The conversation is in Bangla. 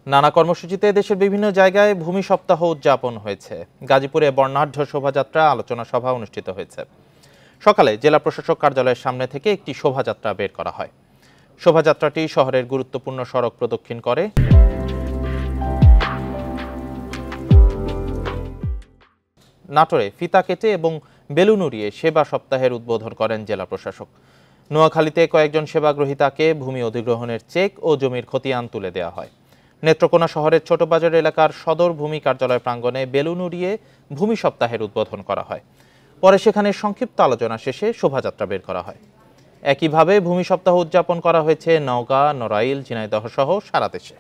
নানা কর্মসূচিতে দেশের বিভিন্ন জায়গায় ভূমি সপ্তাহ উদযাপন হয়েছে। গাজীপুরে বর্ণাঢ্য শোভাযাত্রা, আলোচনা সভা অনুষ্ঠিত হয়েছে। সকালে জেলা প্রশাসক কার্যালয়ের সামনে থেকে একটি শোভাযাত্রা বের করা হয়। শোভাযাত্রাটি শহরের গুরুত্বপূর্ণ সড়ক প্রদক্ষিণ করে নাটোরে ফিতা কেটে এবং বেলুন উড়িয়ে সেবা সপ্তাহের উদ্বোধন করেন জেলা প্রশাসক। নোয়াখালীতে কয়েকজন সেবাগ্রহীতাকে ভূমি অধিগ্রহণের চেক ও জমির খতিয়ান তুলে দেওয়া হয়। নেত্রকোনা শহরের ছোট বাজার এলাকার সদর ভূমি কার্যালয় প্রাঙ্গণে বেলুন উড়িয়ে ভূমি সপ্তাহের উদ্বোধন করা হয়। পরে সেখানে সংক্ষিপ্ত আলোচনা শেষে শোভাযাত্রা বের করা হয়। একইভাবে ভূমি সপ্তাহ উদযাপন করা হয়েছে নওগাঁ, নড়াইল, ঝিনাইদহ সহ সারা দেশে।